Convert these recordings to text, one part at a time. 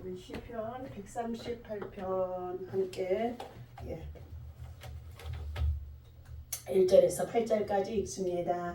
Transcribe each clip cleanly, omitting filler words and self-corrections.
우리 시편 138편 함께 1절에서 8절까지 읽습니다.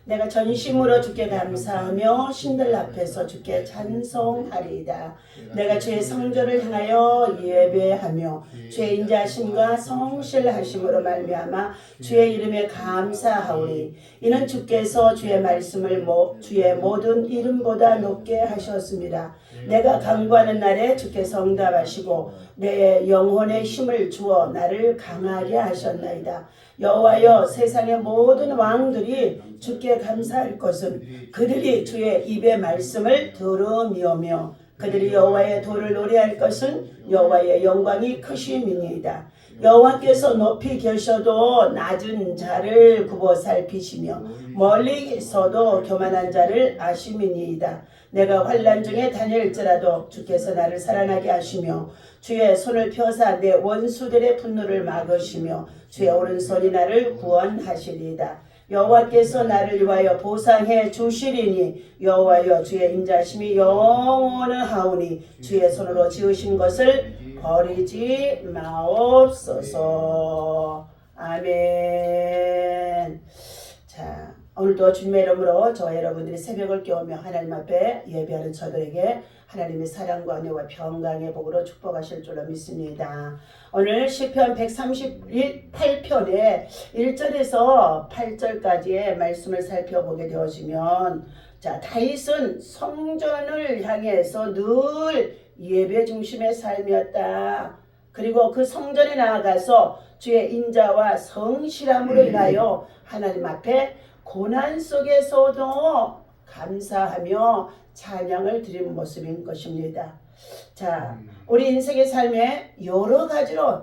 내가 전심으로 주께 감사하며 신들 앞에서 주께 찬송하리이다. 내가 주의 성전을 향하여 예배하며 주의 인자하심과 성실하심으로 말미암아 주의 이름에 감사하오니 이는 주께서 주의 말씀을 주의 모든 이름보다 높게 하셨습니다. 내가 간구하는 날에 주께서 응답하시고 내 영혼에 힘을 주어 나를 강하게 하셨나이다. 여호와여, 세상의 모든 왕들이 주께 감사할 것은 그들이 주의 입의 말씀을 들음이오며 그들이 여호와의 도를 노래할 것은 여호와의 영광이 크심이니이다. 여호와께서 높이 계셔도 낮은 자를 굽어 살피시며 멀리서도 교만한 자를 아심이니이다. 내가 환난 중에 다닐지라도 주께서 나를 살아나게 하시며 주의 손을 펴사 내 원수들의 분노를 막으시며 주의 오른손이 나를 구원하시리이다. 여호와께서 나를 위하여 보상해 주시리니 여호와여, 주의 인자심이 영원하오니 주의 손으로 지으신 것을 버리지 마옵소서. 아멘. 자, 오늘도 주님의 이름으로 저와 여러분들이 새벽을 깨우며 하나님 앞에 예배하는 저들에게 하나님의 사랑과 은혜와 평강의 복으로 축복하실 줄로 믿습니다. 오늘 시편 138편의 1절에서 8절까지의 말씀을 살펴보게 되어지면, 자, 다윗은 성전을 향해서 늘 예배 중심의 삶이었다. 그리고 그 성전에 나아가서 주의 인자와 성실함으로 인하여 하나님 앞에 고난 속에서도 감사하며 찬양을 드리는 모습인 것입니다. 자, 우리 인생의 삶에 여러 가지로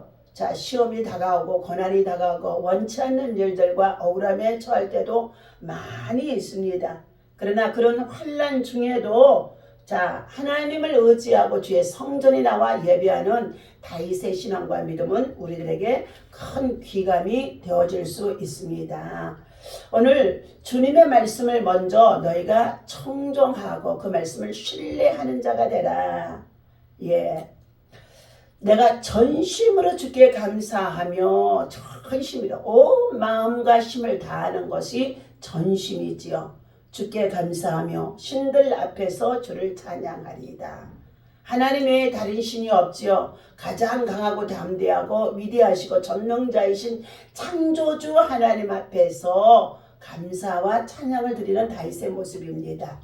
시험이 다가오고 고난이 다가오고 원치 않는 일들과 억울함에 처할 때도 많이 있습니다. 그러나 그런 환난 중에도 하나님을 의지하고 주의 성전에 나와 예배하는 다윗의 신앙과 믿음은 우리들에게 큰 귀감이 되어질 수 있습니다. 오늘 주님의 말씀을 먼저 너희가 청종하고 그 말씀을 신뢰하는 자가 되라. 내가 전심으로 주께 감사하며 전심으로 온 마음과 힘을 다하는 것이 전심이지요. 주께 감사하며 신들 앞에서 주를 찬양하리이다. 하나님 외에 다른 신이 없지요. 가장 강하고 담대하고 위대하시고 전능자이신 창조주 하나님 앞에서 감사와 찬양을 드리는 다윗의 모습입니다.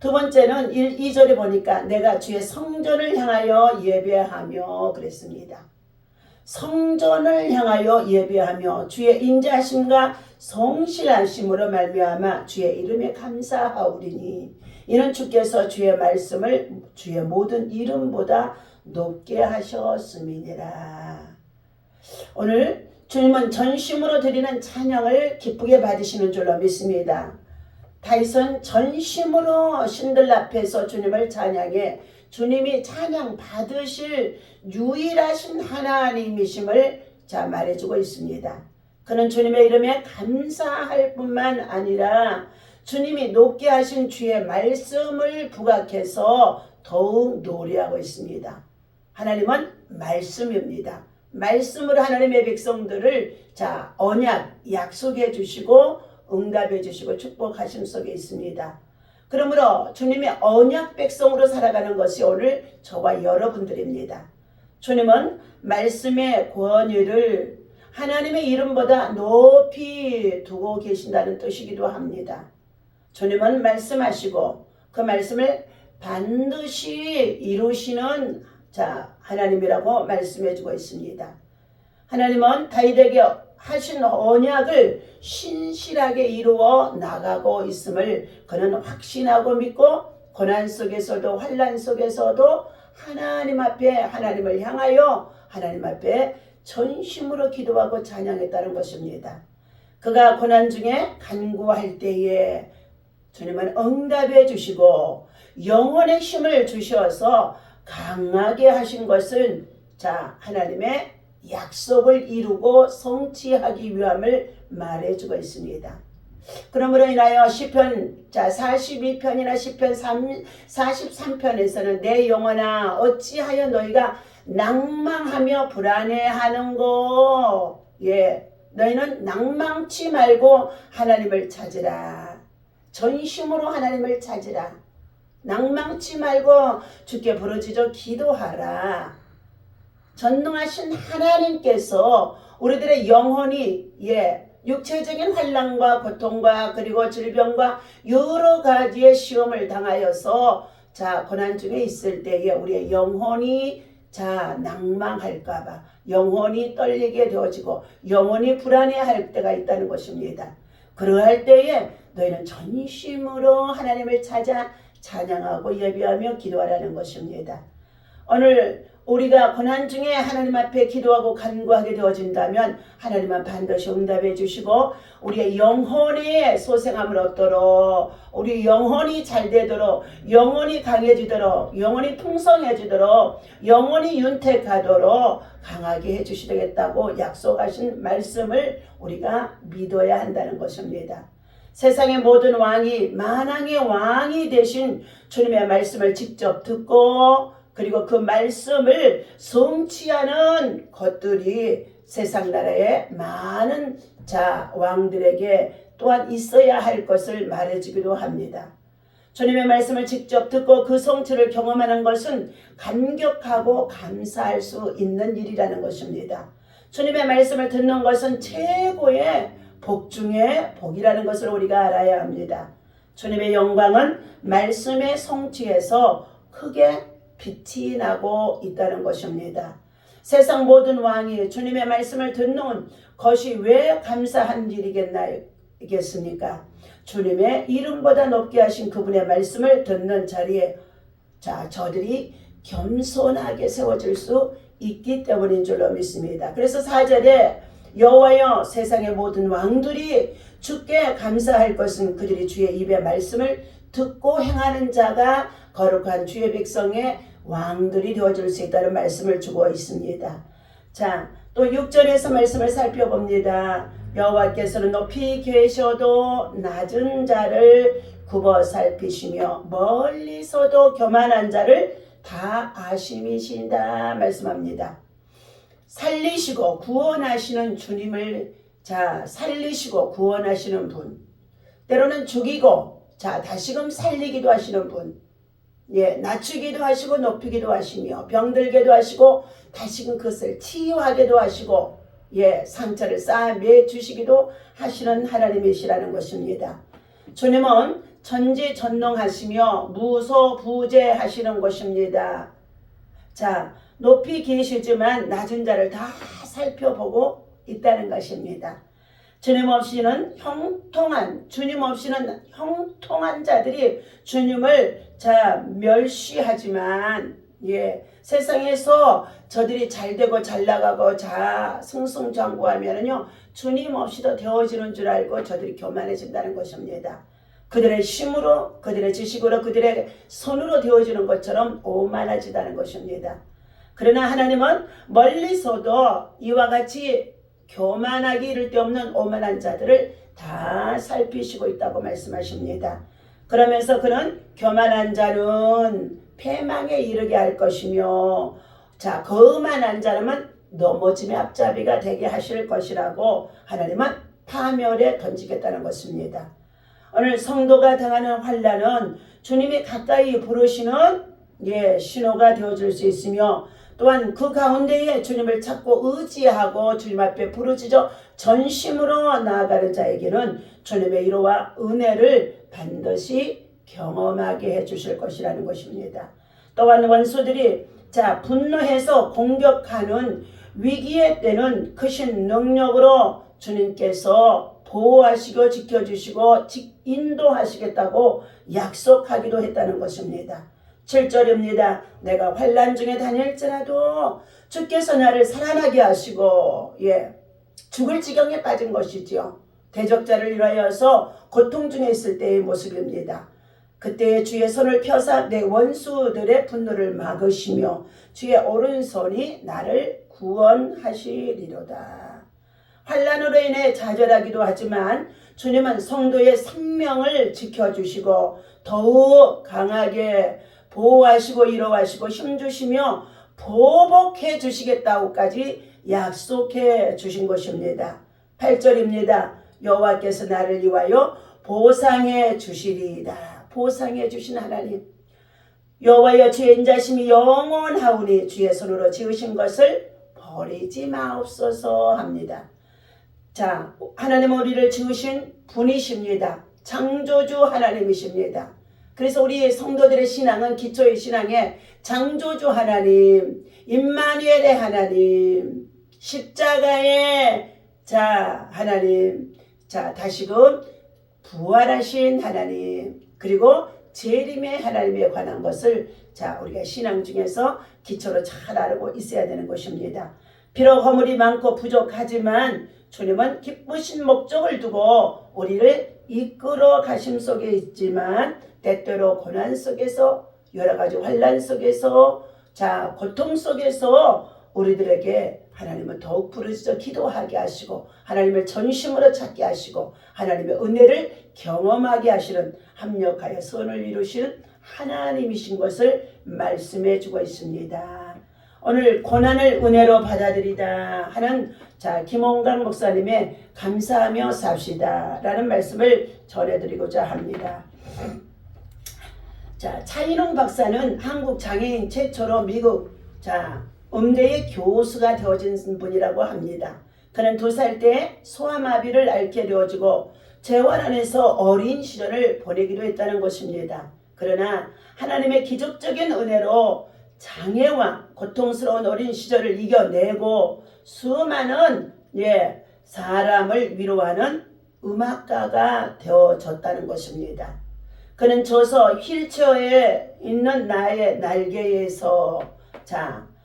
두 번째는 2절에 보니까 내가 주의 성전을 향하여 예배하며 그랬습니다. 성전을 향하여 예배하며 주의 인자하심과 성실하심으로 말미암아 주의 이름에 감사하오리니 이는 주께서 주의 말씀을 주의 모든 이름보다 높게 하셨음이니라. 오늘 주님은 전심으로 드리는 찬양을 기쁘게 받으시는 줄로 믿습니다. 다윗은 전심으로 신들 앞에서 주님을 찬양해 주님이 찬양 받으실 유일하신 하나님이심을 말해주고 있습니다. 그는 주님의 이름에 감사할 뿐만 아니라 주님이 높게 하신 주의 말씀을 부각해서 더욱 노래하고 있습니다. 하나님은 말씀입니다. 말씀으로 하나님의 백성들을 언약 약속해 주시고 응답해 주시고 축복하심 속에 있습니다. 그러므로 주님의 언약 백성으로 살아가는 것이 오늘 저와 여러분들입니다. 주님은 말씀의 권위를 하나님의 이름보다 높이 두고 계신다는 뜻이기도 합니다. 주님은 말씀하시고 그 말씀을 반드시 이루시는 하나님이라고 말씀해주고 있습니다. 하나님은 다윗에게 하신 언약을 신실하게 이루어 나가고 있음을 그는 확신하고 믿고 고난 속에서도 환난 속에서도 하나님 앞에 하나님을 향하여 하나님 앞에 전심으로 기도하고 찬양했다는 것입니다. 그가 고난 중에 간구할 때에 주님은 응답해 주시고 영혼의 힘을 주셔서 강하게 하신 것은 하나님의 약속을 이루고 성취하기 위함을 말해주고 있습니다. 그러므로 인하여 시편 42편이나 시편 43편에서는 내 영혼아 어찌하여 너희가 낭망하며 불안해하는고. 너희는 낭망치 말고 하나님을 찾으라. 전심으로 하나님을 찾으라. 낭망치 말고 주께 부르짖어 기도하라. 전능하신 하나님께서 우리들의 영혼이 육체적인 환난과 고통과 그리고 질병과 여러 가지의 시험을 당하여서 고난 중에 있을 때에 우리의 영혼이 낭망할까봐 영혼이 떨리게 되어지고 영혼이 불안해할 때가 있다는 것입니다. 그러할 때에 너희는 전심으로 하나님을 찾아 찬양하고 예배하며 기도하라는 것입니다. 오늘 우리가 고난 중에 하나님 앞에 기도하고 간구하게 되어진다면 하나님은 반드시 응답해 주시고 우리의 영혼의 소생함을 얻도록, 우리 영혼이 잘 되도록, 영혼이 강해지도록, 영혼이 풍성해지도록, 영혼이 윤택하도록 강하게 해주시겠다고 약속하신 말씀을 우리가 믿어야 한다는 것입니다. 세상의 모든 왕이 만왕의 왕이 되신 주님의 말씀을 직접 듣고 그리고 그 말씀을 성취하는 것들이 세상 나라의 많은 왕들에게 또한 있어야 할 것을 말해주기도 합니다. 주님의 말씀을 직접 듣고 그 성취를 경험하는 것은 감격하고 감사할 수 있는 일이라는 것입니다. 주님의 말씀을 듣는 것은 최고의 복 중에 복이라는 것을 우리가 알아야 합니다. 주님의 영광은 말씀의 성취에서 크게 빛이 나고 있다는 것입니다. 세상 모든 왕이 주님의 말씀을 듣는 것이 왜 감사한 일이겠습니까? 주님의 이름보다 높게 하신 그분의 말씀을 듣는 자리에 저들이 겸손하게 세워질 수 있기 때문인 줄로 믿습니다. 그래서 4절에 여호와여 세상의 모든 왕들이 주께 감사할 것은 그들이 주의 입의 말씀을 듣고 행하는 자가 거룩한 주의 백성의 왕들이 되어줄 수 있다는 말씀을 주고 있습니다. 또 6절에서 말씀을 살펴봅니다. 여호와께서는 높이 계셔도 낮은 자를 굽어 살피시며 멀리서도 교만한 자를 다 아심이신다 말씀합니다. 살리시고 구원하시는 주님을 살리시고 구원하시는 분, 때로는 죽이고 다시금 살리기도 하시는 분, 낮추기도 하시고 높이기도 하시며 병들게도 하시고 다시금 그것을 치유하게도 하시고 상처를 쌓아 주시기도 하시는 하나님이시라는 것입니다. 주님은 전지전능하시며 무소부재하시는 것입니다. 높이 계시지만 낮은 자를 다 살펴보고 있다는 것입니다. 주님 없이는 형통한 자들이 주님을 멸시하지만 세상에서 저들이 잘되고 잘나가고 승승장구하면은요 주님 없이도 되어지는 줄 알고 저들이 교만해진다는 것입니다. 그들의 힘으로 그들의 지식으로 그들의 손으로 되어지는 것처럼 오만해지다는 것입니다. 그러나 하나님은 멀리서도 이와 같이 교만하기 이를 데 없는 오만한 자들을 다 살피시고 있다고 말씀하십니다. 그러면서 그는 교만한 자는 패망에 이르게 할 것이며 거만한 자는 넘어짐의 앞잡이가 되게 하실 것이라고 하나님은 파멸에 던지겠다는 것입니다. 오늘 성도가 당하는 환난은 주님이 가까이 부르시는 신호가 되어줄 수 있으며 또한 그 가운데에 주님을 찾고 의지하고 주님 앞에 부르짖어 전심으로 나아가는 자에게는 주님의 위로와 은혜를 반드시 경험하게 해주실 것이라는 것입니다. 또한 원수들이 분노해서 공격하는 위기의 때는 크신 능력으로 주님께서 보호하시고 지켜주시고 인도하시겠다고 약속하기도 했다는 것입니다. 7절입니다. 내가 환난 중에 다닐지라도 주께서 나를 살아나게 하시고 죽을 지경에 빠진 것이지요. 대적자를 위하여서 고통 중에 있을 때의 모습입니다. 그때 주의 손을 펴사 내 원수들의 분노를 막으시며 주의 오른손이 나를 구원하시리로다. 환난으로 인해 좌절하기도 하지만 주님은 성도의 생명을 지켜주시고 더욱 강하게 보호하시고 위로하시고 힘주시며 보복해 주시겠다고까지 약속해 주신 것입니다. 8절입니다. 여호와께서 나를 위하여 보상해 주시리이다. 보상해 주신 하나님, 여호와여 주의 인자심이 영원하오니 주의 손으로 지으신 것을 버리지 마옵소서 합니다. 자, 하나님은 우리를 지으신 분이십니다. 창조주 하나님이십니다. 그래서 우리 성도들의 신앙은 기초의 신앙에 창조주 하나님, 임마누엘의 하나님, 십자가의 하나님, 다시금 부활하신 하나님, 그리고 재림의 하나님에 관한 것을 우리가 신앙 중에서 기초로 잘 알고 있어야 되는 것입니다. 비록 허물이 많고 부족하지만 주님은 기쁘신 목적을 두고 우리를 이끌어 가심 속에 있지만 때때로 고난 속에서 여러 가지 환난 속에서 고통 속에서 우리들에게 하나님은 더욱 부르짖어 기도하게 하시고 하나님을 전심으로 찾게 하시고 하나님의 은혜를 경험하게 하시는 합력하여 선을 이루시는 하나님이신 것을 말씀해 주고 있습니다. 오늘 고난을 은혜로 받아들이다 하는 김홍강 목사님의 감사하며 삽시다 라는 말씀을 전해드리고자 합니다. 차인홍 박사는 한국 장애인 최초로 미국 음대의 교수가 되어진 분이라고 합니다. 그는 2살 때 소아마비를 앓게 되어지고 재활 안에서 어린 시절을 보내기도 했다는 것입니다. 그러나 하나님의 기적적인 은혜로 장애와 고통스러운 어린 시절을 이겨내고 수많은 사람을 위로하는 음악가가 되어졌다는 것입니다. 그는 저서 휠체어에 있는 나의 날개에서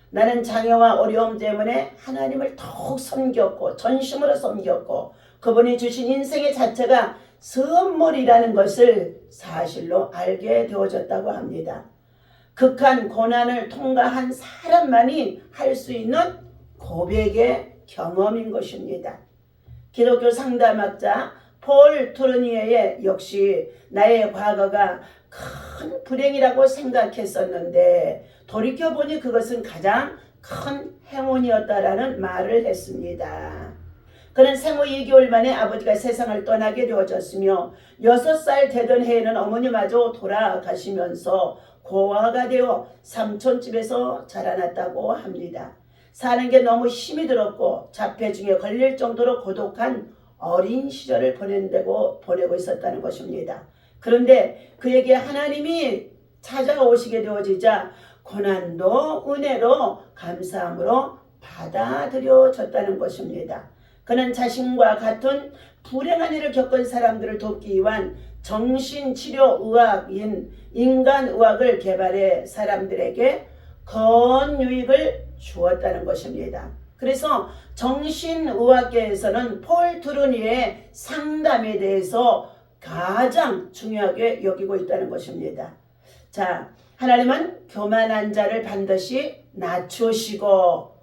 나는 장애와 어려움 때문에 하나님을 더욱 섬겼고 전심으로 섬겼고 그분이 주신 인생의 자체가 선물이라는 것을 사실로 알게 되어졌다고 합니다. 극한 고난을 통과한 사람만이 할 수 있는 고백의 경험인 것입니다. 기독교 상담학자 폴 투르니에의 역시 나의 과거가 큰 불행이라고 생각했었는데 돌이켜보니 그것은 가장 큰 행운이었다라는 말을 했습니다. 그는 생후 2개월 만에 아버지가 세상을 떠나게 되어졌으며 6살 되던 해에는 어머니마저 돌아가시면서 고아가 되어 삼촌집에서 자라났다고 합니다. 사는 게 너무 힘이 들었고 자폐증에 걸릴 정도로 고독한 어린 시절을 보내고 있었다는 것입니다. 그런데 그에게 하나님이 찾아오시게 되어지자 고난도 은혜로 감사함으로 받아들여졌다는 것입니다. 그는 자신과 같은 불행한 일을 겪은 사람들을 돕기 위한 정신치료의학인 인간의학을 개발해 사람들에게 건유익을 주었다는 것입니다. 그래서 정신의학계에서는 폴 투르니의 상담에 대해서 가장 중요하게 여기고 있다는 것입니다. 하나님은 교만한 자를 반드시 낮추시고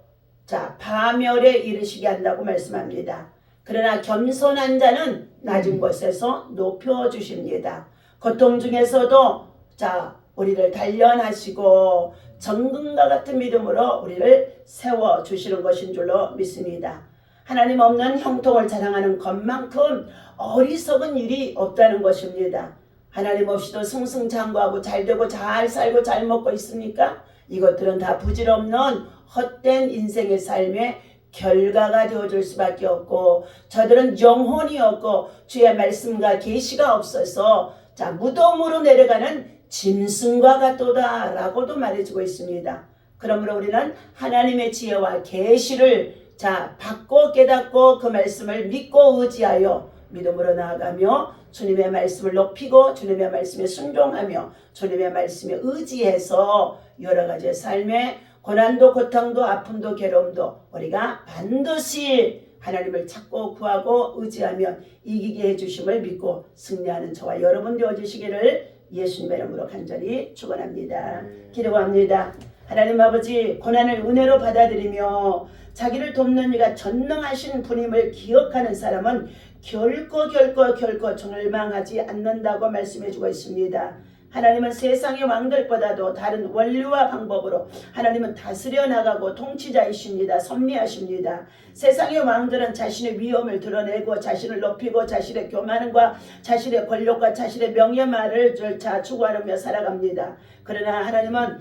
파멸에 이르시게 한다고 말씀합니다. 그러나 겸손한 자는 낮은 곳에서 높여주십니다. 고통 중에서도 우리를 단련하시고 정금과 같은 믿음으로 우리를 세워주시는 것인 줄로 믿습니다. 하나님 없는 형통을 자랑하는 것만큼 어리석은 일이 없다는 것입니다. 하나님 없이도 승승장구하고 잘되고 잘 살고 잘 먹고 있습니까? 이것들은 다 부질없는 헛된 인생의 삶의 결과가 되어줄 수밖에 없고 저들은 영혼이 없고 주의 말씀과 계시가 없어서 무덤으로 내려가는 짐승과 같도다 라고도 말해주고 있습니다. 그러므로 우리는 하나님의 지혜와 계시를 받고 깨닫고 그 말씀을 믿고 의지하여 믿음으로 나아가며 주님의 말씀을 높이고 주님의 말씀에 순종하며 주님의 말씀에 의지해서 여러 가지 삶의 고난도 고통도 아픔도 괴로움도 우리가 반드시 하나님을 찾고 구하고 의지하며 이기게 해주심을 믿고 승리하는 저와 여러분 되어주시기를 예수님의 이름으로 간절히 축원합니다. 기도합니다. 하나님 아버지 고난을 은혜로 받아들이며 자기를 돕는 이가 전능하신 분임을 기억하는 사람은 결코 절망하지 않는다고 말씀해주고 있습니다. 하나님은 세상의 왕들보다도 다른 원리와 방법으로 하나님은 다스려 나가고 통치자이십니다. 섭리하십니다. 세상의 왕들은 자신의 위엄을 드러내고 자신을 높이고 자신의 교만과 자신의 권력과 자신의 명예말을 추구하며 살아갑니다. 그러나 하나님은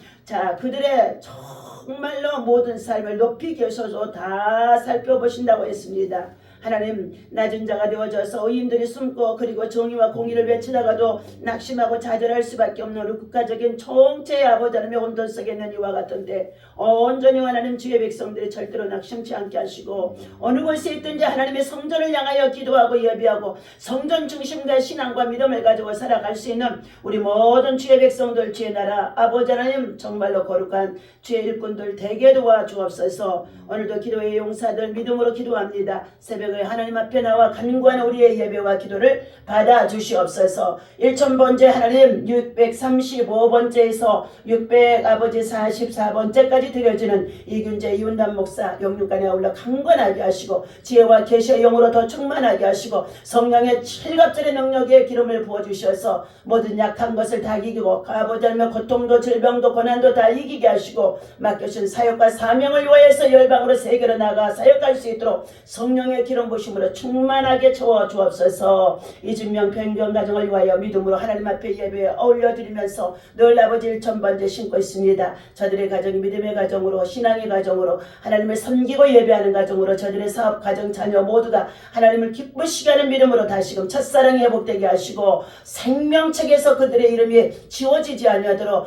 그들의 정말로 모든 삶을 높이 계셔서 다 살펴보신다고 했습니다. 하나님, 낮은 자가 되어져서 의인들이 숨고 그리고 정의와 공의를 외치다가도 낙심하고 좌절할 수밖에 없는 우리 국가적인 총체의 아버지 하나님의 온전 속에 있는 이와 같은데 온전히 하나님 주의 백성들이 절대로 낙심치 않게 하시고 어느 곳에 있든지 하나님의 성전을 향하여 기도하고 예배하고 성전 중심과 신앙과 믿음을 가지고 살아갈 수 있는 우리 모든 주의 백성들, 주의 나라 아버지 하나님 정말로 거룩한 주의 일꾼들 되게 도와주옵소서. 오늘도 기도의 용사들 믿음으로 기도합니다. 새벽에 하나님 앞에 나와 간구하는 우리의 예배와 기도를 받아주시옵소서. 1000번째 하나님 635번째에서 644번째까지 드려지는 이균재 이운남 목사 영육간에 아울러 강건하게 하시고 지혜와 계시의 영으로 더 충만하게 하시고 성령의 칠갑절의 능력에 기름을 부어주셔서 모든 약한 것을 다 이기고 아버지 하나님의 고통도 질병도 고난도 다 이기게 하시고 맡겨주신 사역과 사명을 위하여서 열방으로 세계로 나가 사역할 수 있도록 성령의 기름 부심으로 충만하게 채워주옵소서. 이준명 변경 가정을 위하여 믿음으로 하나님 앞에 예배에 어울려드리면서 늘 아버지 1000번째 신고 있습니다. 저들의 가정이 믿음의 가정으로 신앙의 가정으로 하나님을 섬기고 예배하는 가정으로 저들의 사업 가정 자녀 모두가 하나님을 기쁘시게 하는 믿음으로 다시금 첫사랑이 회복되게 하시고 생명책에서 그들의 이름이 지워지지 아니하도록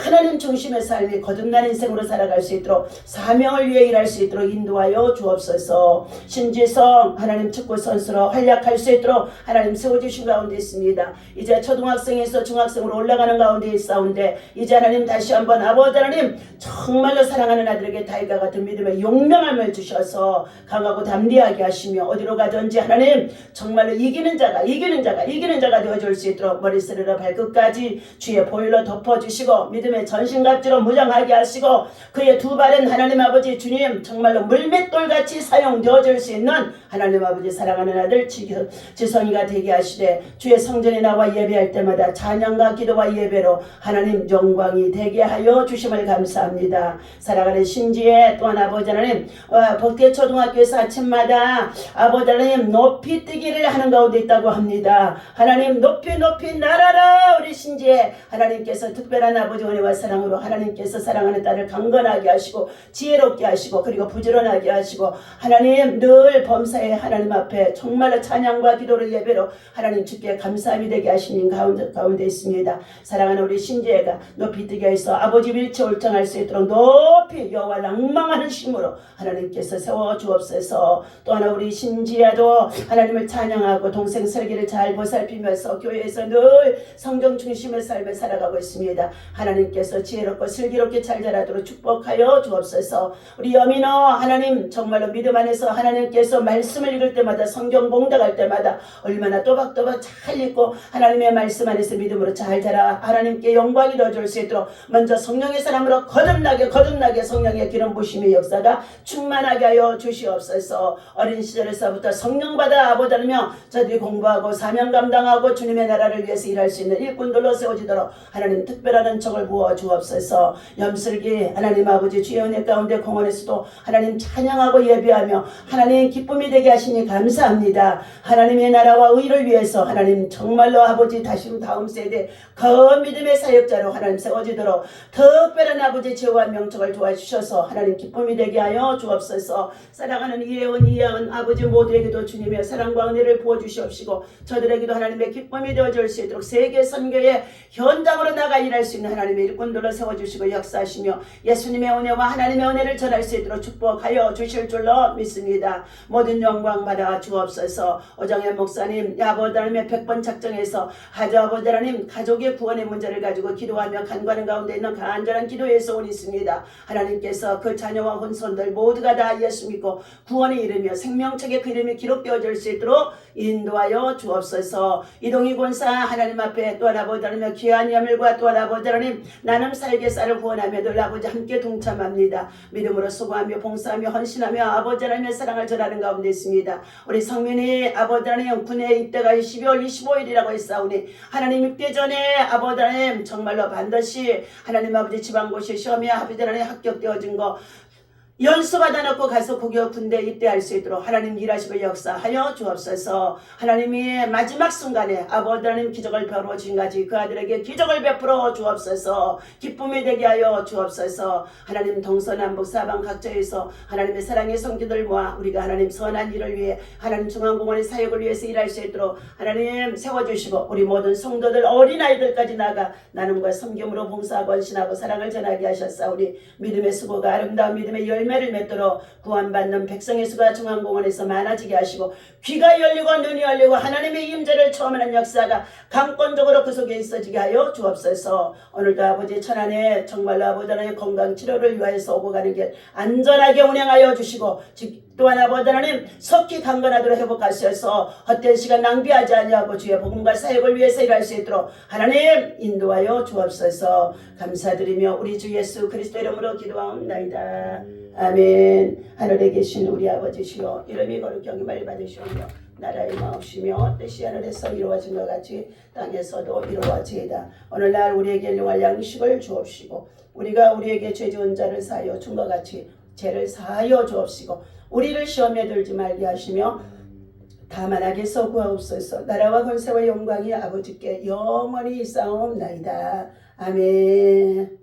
하나님 중심의 삶이 거듭난 인생으로 살아갈 수 있도록 사명을 위해 일할 수 있도록 인도하여 주옵소서. 신지성 하나님 축구 선수로 활약할 수 있도록 하나님 세워주신 가운데 있습니다. 이제 초등학생에서 중학생으로 올라가는 가운데 있사온데 이제 하나님 다시 한번 아버지 하나님 정말로 사랑하는 아들에게 다윗과 같은 믿음의 용맹함을 주셔서 강하고 담대하게 하시며 어디로 가든지 하나님 정말로 이기는 자가 되어줄 수 있도록 머리스르러 발끝까지 주의 보혈로 덮어주시고 믿음의 전신갑주로 무장하게 하시고 그의 두 발은 하나님 아버지 주님 정말로 물맷돌같이 사용되어질 수 있는 하나님 아버지 사랑하는 아들 지성이가 되게 하시되 주의 성전에 나와 예배할 때마다 찬양과 기도와 예배로 하나님 영광이 되게 하여 주심을 감사합니다. 사랑하는 신지의 또한 아버지 하나님 복대초등학교에서 아침마다 아버지 하나님 높이 뛰기를 하는 가운데 있다고 합니다. 하나님 높이 날아라. 우리 신지의 하나님께서 특별한 아버지 은혜와 사랑으로 하나님께서 사랑하는 딸을 강건하게 하시고 지혜롭게 하시고 그리고 부지런하게 하시고 하나님 늘 범사에 하나님 앞에 정말로 찬양과 기도로 예배로 하나님 주께 감사함이 되게 하시는 가운데 있습니다. 사랑하는 우리 신지혜가 높이 뛰게 해서 아버지 일체 올정할 수 있도록 높이 여호와 낭망하는 힘으로 하나님께서 세워주옵소서. 또 하나 우리 신지혜도 하나님을 찬양하고 동생 설계를 잘 보살피면서 교회에서 늘 성경 중심의 삶을 살아가고 있습니다. 하나님께서 지혜롭고 슬기롭게 잘 자라도록 축복하여 주옵소서. 우리 여민호 하나님 정말로 믿음 안에서 하나님께서 말씀을 읽을 때마다 성경 봉독할 때마다 얼마나 또박또박 잘 읽고 하나님의 말씀 안에서 믿음으로 잘 자라 하나님께 영광이 더줄 수 있도록 먼저 성령의 사람으로 거듭나게 성령의 기름 부심의 역사가 충만하게 하여 주시옵소서. 어린 시절에서부터 성령 받아 아버지 하며 저들이 공부하고 사명 감당하고 주님의 나라를 위해서 일할 수 있는 일꾼들로 세워지도록 하나님 특별한 은총을 부어 주옵소서. 염슬기 하나님 아버지 주의 은혜 가운데 공원에서도 하나님 찬양하고 예배하며 하나님 기쁨이 되게 하시니 감사합니다. 하나님의 나라와 의를 위해서 하나님 정말로 아버지 다시 다음 세대 그 믿음의 사역자로 하나님 세워지도록 특별한 아버지 지혜와 명령을 도와주셔서 하나님 기쁨이 되게 하여 주옵소서. 사랑하는 이혜은 아버지 모두에게도 주님의 사랑과 은혜를 부어주시옵시고 저들에게도 하나님의 기쁨이 되어줄 수 있도록 세계 선교의 현장으로 나가 일할 수 있는 하나님의 일꾼들로 세워주시고 역사하시며 예수님의 은혜와 하나님의 은혜를 전할 수 있도록 축복하여 주실 줄로 믿습니다. 모든 영광 받아 주옵소서. 오정현 목사님 아버지 하나님의 100번 작정해서 아버지 하나님 가족의 구원의 문제를 가지고 기도하며 간구하는 가운데 있는 간절한 기도의 소원이 있습니다. 하나님께서 그 자녀와 혼손들 모두가 다 예수 믿고 구원에 이르며 생명책에 그 이름이 기록되어질 수 있도록 인도하여 주옵소서. 이동희 권사 하나님 앞에 또 아버지 하나님 귀한 예물과 또 아버지 하나님 나눔 살개살을 후원하며 늘 아버지 함께 동참합니다. 믿음으로 수고하며 봉사하며 헌신하며 아버지 하나님의 사랑을 전하는 가운데 있습니다. 우리 성민이 아버지 하나님 군에 입대가 12월 25일이라고 했사오니 하나님 입대 전에 아버지 하나님 정말로 반드시 하나님 아버지 지방고시 시험에 아버지 하나님 합격되어진 거 연수 받아놓고 가서 고교 군대 입대할 수 있도록 하나님 일하시고 역사하여 주옵소서. 하나님이 마지막 순간에 아버지 하나님 기적을 베풀어 주신 가지 그 아들에게 기적을 베풀어 주옵소서. 기쁨이 되게 하여 주옵소서. 하나님 동서남북 사방 각처에서 하나님의 사랑의 성도들 모아 우리가 하나님 선한 일을 위해 하나님 중앙공원의 사역을 위해서 일할 수 있도록 하나님 세워주시고 우리 모든 성도들 어린아이들까지 나가 나눔과 섬김으로 봉사하고 헌신하고 사랑을 전하게 하셨사오니 믿음의 수고가 아름다운 믿음의 열매를 맺도록 구원받는 백성의 수가 중앙공원에서 많아지게 하시고 귀가 열리고 눈이 열리고 하나님의 임재를 체험하는 역사가 강권적으로 그 속에 있어지게 하여 주옵소서. 오늘도 아버지 천안에 정말로 아버지 하나님 건강치료를 위하여서 오고 가는 길 안전하게 운행하여 주시고 또한 아버지 하나님 속히 강건하도록 회복하셔서 헛된 시간 낭비하지 아니하고 주의 복음과 사역을 위해서 일할 수 있도록 하나님 인도하여 주옵소서. 감사드리며 우리 주 예수 그리스도 이름으로 기도하옵나이다. 아멘. 하늘에 계신 우리 아버지시여 이름이 거룩히 여김을 받으시오며 나라의 마옵시며 뜻이 하늘에서 이루어진 것 같이 땅에서도 이루어지이다. 오늘날 우리에게 일용할 양식을 주옵시고 우리가 우리에게 죄 지은 자를 사하여 준 것 같이 죄를 사하여 주옵시고 우리를 시험에 들지 말게 하시며 다만 악에서 구하옵소서. 나라와 권세와 영광이 아버지께 영원히 있사옵나이다. 아멘.